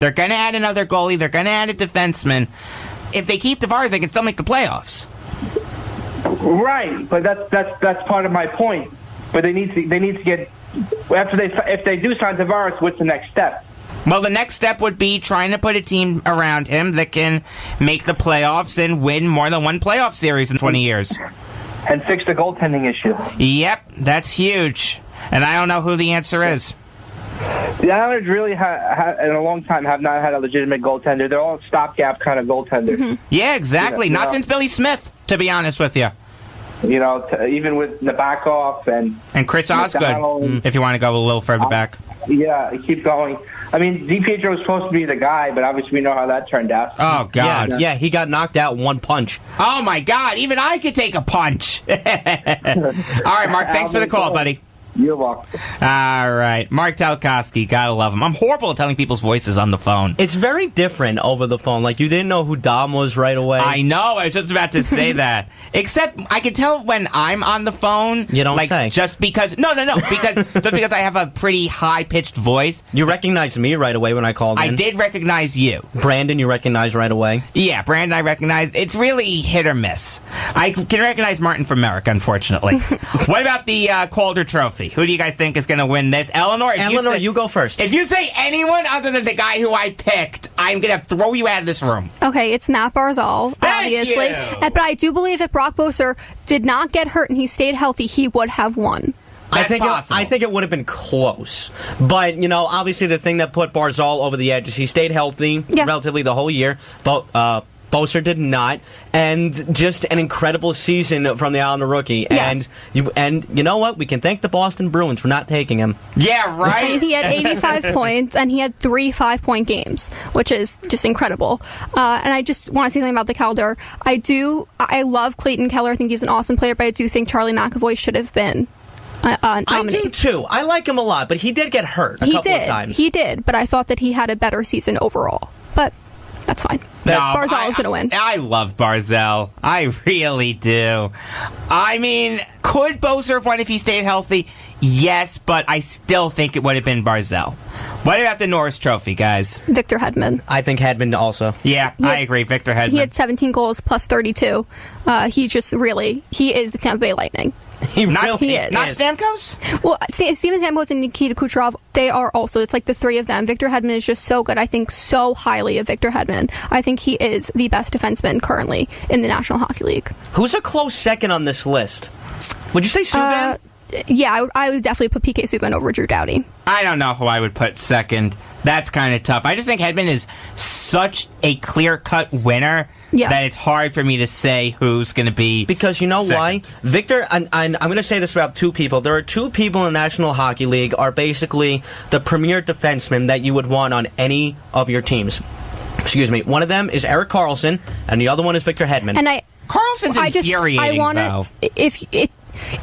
They're going to add another goalie. They're going to add a defenseman. If they keep Tavares, they can still make the playoffs. Right, but that's part of my point. But they need to get if they do sign Tavares, what's the next step? Well, the next step would be trying to put a team around him that can make the playoffs and win more than one playoff series in 20 years. And fix the goaltending issue. Yep, that's huge. And I don't know who the answer is. The Islanders really, in a long time, have not had a legitimate goaltender. They're all stopgap kind of goaltenders. Mm-hmm. Yeah, exactly. Not since Billy Smith, to be honest with you. You know, even with Nabokov and Chris Osgood, if you want to go a little further back. Yeah, keep going. I mean, DiPietro was supposed to be the guy, but obviously we know how that turned out. Oh, God. Yeah, he got knocked out one punch. Oh, my God. Even I could take a punch. All right, Mark, thanks for the call, buddy. You're welcome. All right. Mark Talkowski, gotta love him. I'm horrible at telling people's voices on the phone. It's very different over the phone. Like, you didn't know who Dom was right away. I know. I was just about to say that. Except, I can tell when I'm on the phone. You don't say. Just because... No. Because I have a pretty high-pitched voice. You recognized me right away when I called in. I did recognize you. Brandon, you recognized right away? Yeah, Brandon I recognized. It's really hit or miss. I can recognize Martin from Merrick, unfortunately. What about the Calder Trophy? Who do you guys think is going to win this? Eleanor, you go first. If you say anyone other than the guy who I picked, I'm going to throw you out of this room. Okay, it's Matt Barzal, obviously. But I do believe if Brock Boeser did not get hurt and he stayed healthy, he would have won. I think it would have been close. But, you know, obviously the thing that put Barzal over the edge is he stayed healthy relatively the whole year. But Boeser did not, and just an incredible season from the Islander rookie. Yes. And you know what? We can thank the Boston Bruins for not taking him. Yeah, right. And he had 85 points, and he had 3 5-point games, which is just incredible. And I just want to say something about the Calder. I love Clayton Keller. I think he's an awesome player, but I do think Charlie McAvoy should have been nominated. I do too. I like him a lot, but he did get hurt a couple of times. He did, but I thought that he had a better season overall. But that's fine. Barzal is going to win. I love Barzal. I really do. I mean, could Boeser have won if he stayed healthy? Yes, but I still think it would have been Barzal. What about the Norris Trophy, guys? Victor Hedman. I think Hedman also. Yeah, I agree. Victor Hedman. He had 17 goals plus 32. He is the Tampa Bay Lightning. He is. Not Stamkos? Well, Steven Stamkos and Nikita Kucherov, they are also. It's like the three of them. Victor Hedman is just so good. I think so highly of Victor Hedman. I think he is the best defenseman currently in the National Hockey League. Who's a close second on this list? Would you say Subban? Yeah, I would definitely put PK Subban over Drew Doughty. I don't know who I would put second. That's kind of tough. I just think Hedman is such a clear-cut winner that it's hard for me to say who's going to be Because you know second. why? Victor, and I'm going to say this about two people. There are two people in the National Hockey League are basically the premier defensemen that you would want on any of your teams. Excuse me. One of them is Erik Karlsson, and the other one is Victor Hedman. And Carlson's infuriating, though.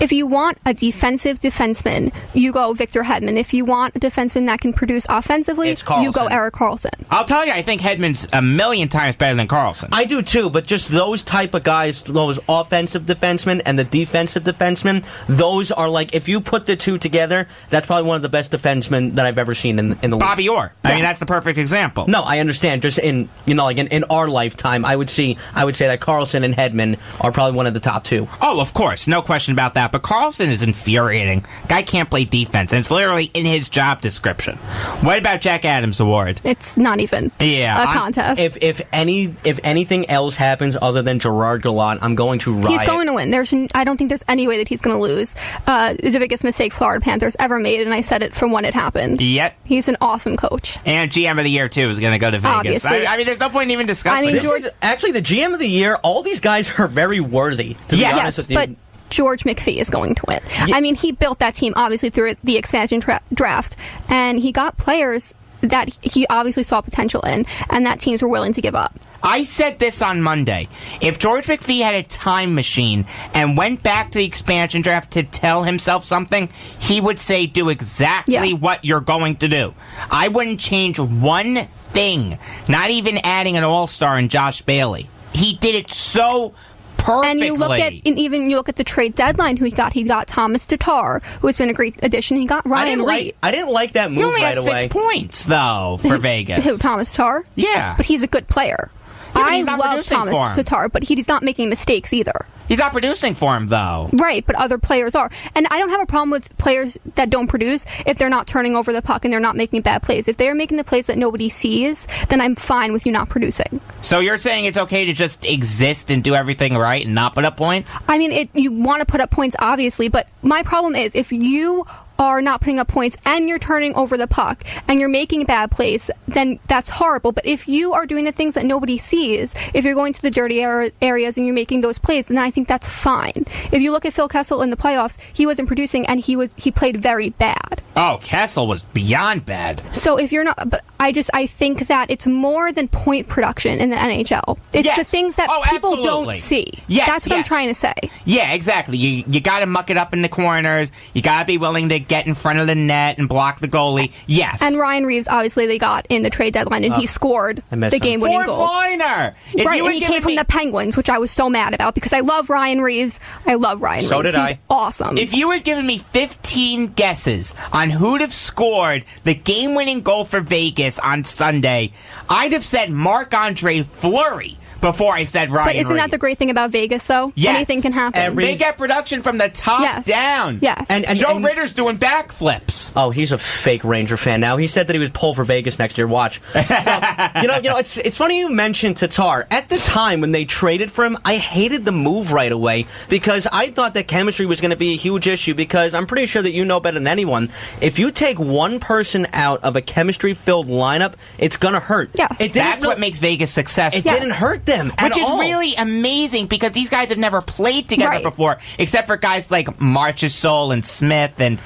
If you want a defensive defenseman, you go Victor Hedman. If you want a defenseman that can produce offensively, you go Erik Karlsson. I'll tell you, I think Hedman's a million times better than Karlsson. I do too, but just those type of guys, those offensive defensemen and the defensive defensemen, those are like, if you put the two together, that's probably one of the best defensemen that I've ever seen in the league. Bobby Orr. I mean, that's the perfect example. No, I understand. Just in our lifetime, I would say that Karlsson and Hedman are probably one of the top two. Oh, of course, no question about that. But Karlsson is infuriating. Guy can't play defense, and it's literally in his job description. What about Jack Adams Award? It's not even a contest. If anything else happens other than Gerard Gallant, I'm going to riot. He's going to win. I don't think there's any way that he's going to lose. The biggest mistake Florida Panthers ever made, and I said it from when it happened. Yep. He's an awesome coach. And GM of the Year, too, is going to go to Vegas. Obviously. I mean, there's no point in even discussing this. Is actually the GM of the Year. All these guys are very worthy, to be honest with you. But George McPhee is going to win. Yeah. I mean, he built that team, obviously, through the expansion draft, and he got players that he obviously saw potential in, and that teams were willing to give up. I said this on Monday. If George McPhee had a time machine and went back to the expansion draft to tell himself something, he would say, do exactly what you're going to do. I wouldn't change one thing, not even adding an all-star in Josh Bailey. He did it so perfectly. And you look at the trade deadline who he got. He got Thomas Tatar, who has been a great addition. He got Ryan Reed. I didn't like that move he only right had away. 6 points, though, for Vegas. Who, Thomas Tatar? Yeah. But he's a good player. I love Thomas Tatar, but he's not making mistakes either. He's not producing for him, though. Right, but other players are. And I don't have a problem with players that don't produce if they're not turning over the puck and they're not making bad plays. If they're making the plays that nobody sees, then I'm fine with you not producing. So you're saying it's okay to just exist and do everything right and not put up points? I mean, you want to put up points, obviously, but my problem is if you are not putting up points and you're turning over the puck and you're making bad plays, then that's horrible. But if you are doing the things that nobody sees, if you're going to the dirty areas and you're making those plays, then I think that's fine. If you look at Phil Kessel in the playoffs, he wasn't producing and he played very bad. Oh, Kessel was beyond bad. So if you're not, but I think that it's more than point production in the NHL. It's the things that people don't see. Yes, that's what I'm trying to say. Yeah, exactly. You got to muck it up in the corners. You got to be willing to get in front of the net and block the goalie. Yes. And Ryan Reeves, obviously, they got in the trade deadline, and he scored the game-winning goal. Fourth-liner! Right, and he came from the Penguins, which I was so mad about because I love Ryan Reeves. I love Ryan Reeves. So did I. He's awesome. If you had given me 15 guesses on who'd have scored the game-winning goal for Vegas on Sunday, I'd have said Marc-Andre Fleury before I said Ryan But isn't Reeves. that the great thing about Vegas, though? Yes. Anything can happen. They get production from the top down. Yes. And Joe Ritter's doing backflips. Oh, he's a fake Ranger fan now. He said that he would pull for Vegas next year. Watch. So, it's funny you mentioned Tatar. At the time when they traded for him, I hated the move right away because I thought that chemistry was going to be a huge issue because I'm pretty sure that you know better than anyone. If you take one person out of a chemistry-filled lineup, it's going to hurt. Yes. That's what makes Vegas successful. It didn't hurt them at Which is all. really amazing because these guys have never played together before, except for guys like Marchessault and Smith and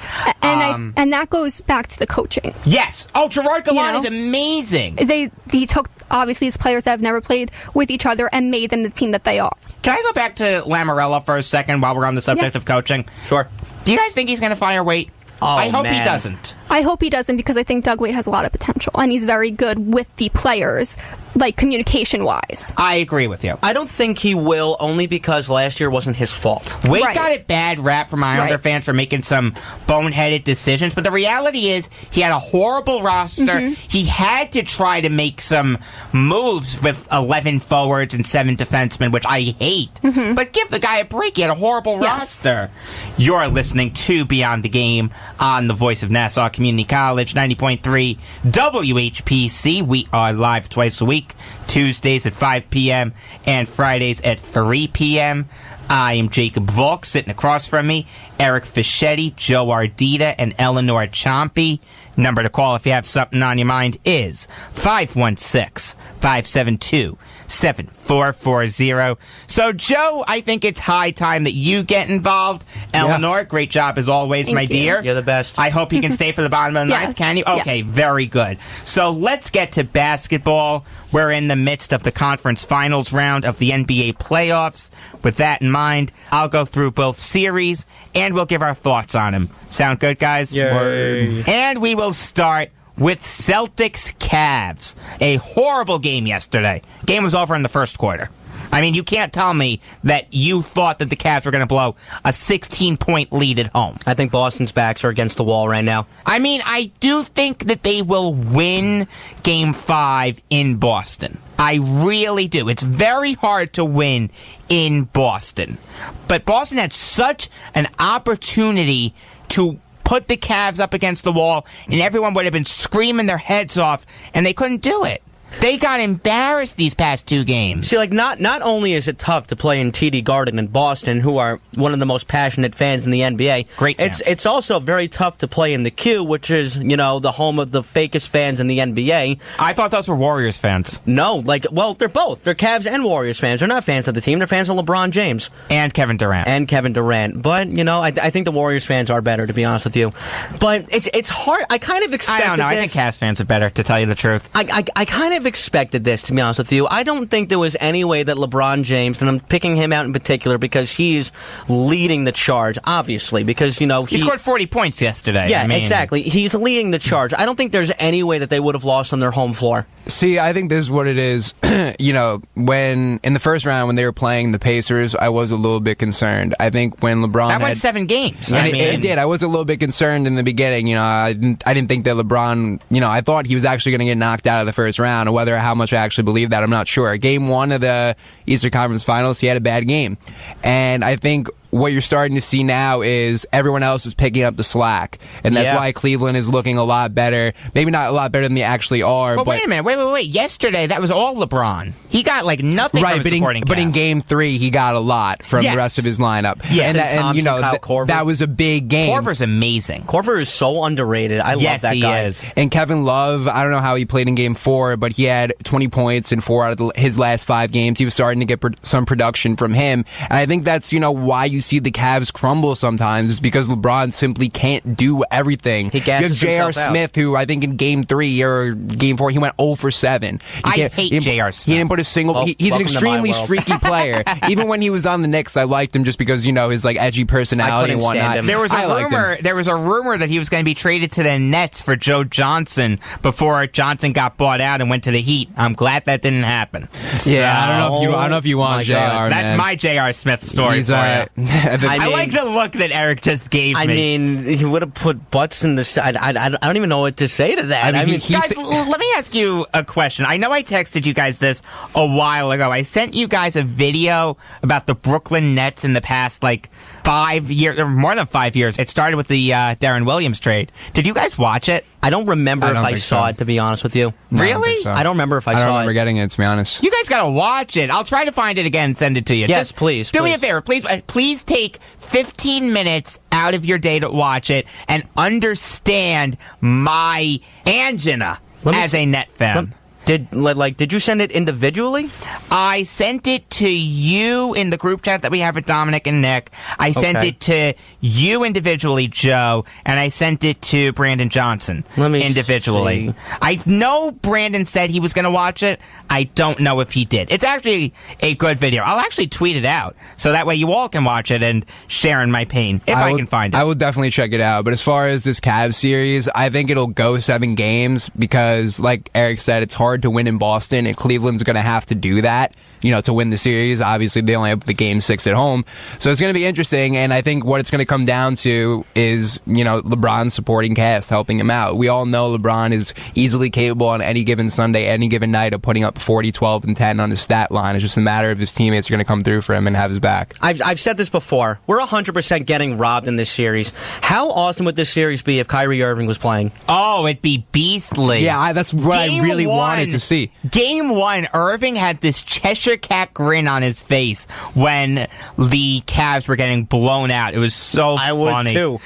that goes back to the coaching. Yes. Oh, Gerard Gallant is amazing. He took obviously his players that have never played with each other and made them the team that they are. Can I go back to Lamoriello for a second while we're on the subject of coaching? Sure. Do you guys think he's going to fire Waite? Oh, I hope he man. doesn't. I hope he doesn't because I think Doug Waite has a lot of potential and he's very good with the players, like communication-wise. I agree with you. I don't think he will, only because last year wasn't his fault. Waite got a bad rap from Islander fans for making some boneheaded decisions, but the reality is he had a horrible roster. He had to try to make some moves with 11 forwards and 7 defensemen, which I hate. But give the guy a break. He had a horrible roster. You're listening to Beyond the Game on the Voice of Nassau Community College, 90.3 WHPC. We are live twice a week, Tuesdays at 5 p.m. and Fridays at 3 p.m. I am Jacob Volk. Sitting across from me, Eric Fischetti, Joe Ardita, and Eleanor Chompy. Number to call if you have something on your mind is 516-572-7440. So, Joe, I think it's high time that you get involved. Eleanor, great job as always, my dear. You're the best. I hope you can stay for the bottom of the ninth, can you? Okay, very good. So let's get to basketball. We're in the midst of the conference finals round of the NBA playoffs. With that in mind, I'll go through both series, and we'll give our thoughts on them. Sound good, guys? Yay. And we will start with Celtics-Cavs. A horrible game yesterday. Game was over in the first quarter. I mean, you can't tell me that you thought that the Cavs were going to blow a 16-point lead at home. I think Boston's backs are against the wall right now. I mean, I do think that they will win Game 5 in Boston. I really do. It's very hard to win in Boston. But Boston had such an opportunity to put the Cavs up against the wall, and everyone would have been screaming their heads off, and they couldn't do it. They got embarrassed these past 2 games. See, like, not only is it tough to play in TD Garden in Boston, who are one of the most passionate fans in the NBA. Great fans. It's also very tough to play in the Q, which is, the home of the fakest fans in the NBA. I thought those were Warriors fans. No, they're both. They're Cavs and Warriors fans. They're not fans of the team. They're fans of LeBron James. And Kevin Durant. But, I think the Warriors fans are better, to be honest with you. But it's hard. I kind of expected I don't know. this. I think Cavs fans are better, to tell you the truth. I kind of of expected this, to be honest with you. I don't think there was any way that LeBron James, and I'm picking him out in particular because he's leading the charge, obviously, because, you know... He scored 40 points yesterday. Yeah, exactly. He's leading the charge. I don't think there's any way that they would have lost on their home floor. See, I think this is what it is. You know, when in the first round, when they were playing the Pacers, I was a little bit concerned. I think when LeBron that went 7 games. It did. I was a little bit concerned in the beginning. You know, I didn't think that LeBron, you know, I thought he was actually going to get knocked out of the first round, or how much I actually believe that, I'm not sure. Game 1 of the Eastern Conference Finals, he had a bad game. And I think what you're starting to see now is everyone else is picking up the slack. And that's why Cleveland is looking a lot better. Maybe not a lot better than they actually are. But wait a minute. Wait. Yesterday, that was all LeBron. He got, like, nothing from his supporting cast. But in Game 3, he got a lot from the rest of his lineup. Yeah. And you know, that was a big game. Korver's amazing. Korver is so underrated. I love that guy. Yes, he is. And Kevin Love, I don't know how he played in Game 4, but he had 20 points in 4 out of his last 5 games. He was starting to get some production from him. And I think that's, you know, why you see the Cavs crumble sometimes, is because LeBron simply can't do everything. He gasses you have J.R. Smith, who I think in Game 3 or Game 4, he went 0 for 7. I hate J.R. Smith. He didn't put a single... Well, he's an extremely streaky player. Even when he was on the Knicks, I liked him just because, you know, his like edgy personality and whatnot. There was a rumor that he was going to be traded to the Nets for Joe Johnson before Johnson got bought out and went to the Heat. I'm glad that didn't happen. Yeah, I don't know if you want J.R. That's my J.R. Smith story for you. I like the look that Eric just gave me. I mean, he would have put butts in the side. I don't even know what to say to that. I mean, guys, let me ask you a question. I know I texted you guys this a while ago. I sent you guys a video about the Brooklyn Nets in the past, like, 5 years, or more than 5 years. It started with the Darren Williams trade. Did you guys watch it? I don't remember if I saw it, to be honest with you. No, really? I don't remember if I saw it. I don't remember getting it, to be honest. You guys gotta watch it. I'll try to find it again and send it to you. Yes, please. Do me a favor. Please take 15 minutes out of your day to watch it and understand my angina as a Net fan. Did you send it individually? I sent it to you in the group chat that we have with Dominic and Nick. I sent it to you individually, Joe, and I sent it to Brandon Johnson individually. See. I know Brandon said he was going to watch it. I don't know if he did. It's actually a good video. I'll actually tweet it out, so that way you all can watch it and share in my pain, if I can find it. I will definitely check it out. But as far as this Cavs series, I think it'll go 7 games because, like Eric said, it's hard to win in Boston, and Cleveland's going to have to do that, you know, to win the series. Obviously, they only have the Game 6 at home. So it's going to be interesting, and I think what it's going to come down to is, you know, LeBron's supporting cast helping him out. We all know LeBron is easily capable on any given Sunday, any given night of putting up 40, 12, and 10 on his stat line. It's just a matter of his teammates are going to come through for him and have his back. I've said this before. We're 100% getting robbed in this series. How awesome would this series be if Kyrie Irving was playing? Oh, it'd be beastly. Yeah, that's what I really wanted to see. Game 1, Irving had this Cheshire Cat grin on his face when the Cavs were getting blown out. It was so funny. I would too.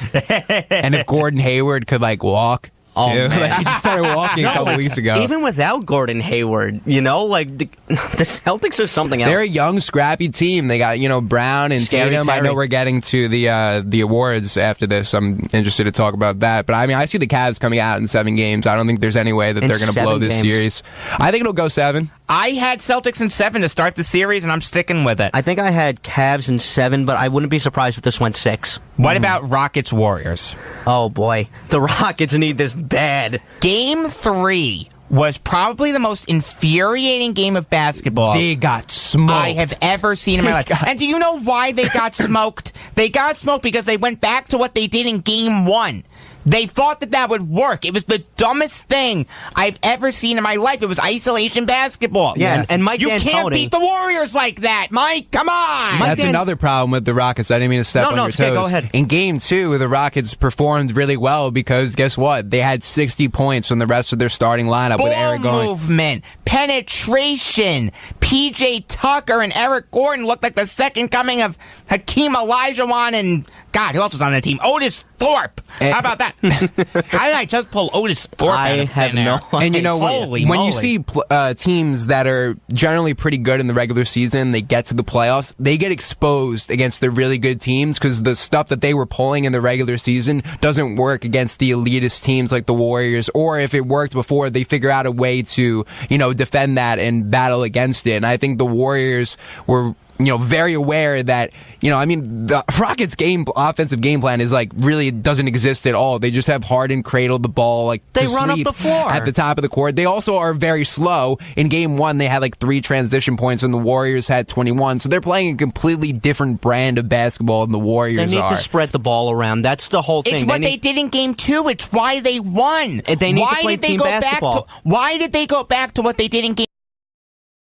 And if Gordon Hayward could, like, walk... Oh, man. Like, he just started walking a couple weeks ago. Even without Gordon Hayward, you know, like the Celtics are something else. They're a young, scrappy team. They got, you know, Brown and Tatum. I know we're getting to the awards after this. I'm interested to talk about that. But I mean, I see the Cavs coming out in 7 games. I don't think there's any way that they're going to blow this series. I think it'll go 7. I had Celtics in 7 to start the series, and I'm sticking with it. I think I had Cavs in 7, but I wouldn't be surprised if this went 6. What about Rockets Warriors? Oh boy, the Rockets need this bad. Game 3 was probably the most infuriating game of basketball they got smoked I have ever seen in my life. And do you know why they got smoked? They got smoked because they went back to what they did in Game 1. They thought that would work. It was the dumbest thing I've ever seen in my life. It was isolation basketball. Yeah, and Mike D'Antoni. You can't beat the Warriors like that, Mike. Come on. That's another problem with the Rockets. I didn't mean to step on your toes. Okay, go ahead. In Game 2, the Rockets performed really well because guess what? They had 60 points from the rest of their starting lineup with Eric going. Movement, penetration. PJ Tucker and Eric Gordon looked like the second coming of Hakeem Olajuwon and God, who else was on the team? Otis Thorpe. How about that? How did I just pull Otis Thorpe out of have thin air? no idea. And you know, when you see teams that are generally pretty good in the regular season, they get to the playoffs, they get exposed against the really good teams because the stuff that they were pulling in the regular season doesn't work against the elitist teams like the Warriors, or if it worked before, they figure out a way to, defend that and battle against it. And I think the Warriors were very aware that, the Rockets' offensive game plan is really doesn't exist at all. They just have Harden cradle the ball they run up the floor at the top of the court. They also are very slow. In game 1, they had 3 transition points, and the Warriors had 21. So they're playing a completely different brand of basketball than the Warriors They need to spread the ball around. That's the whole thing. It's what they did in game 2. It's why they won. They need to play team basketball. Why did they go back to what they did in game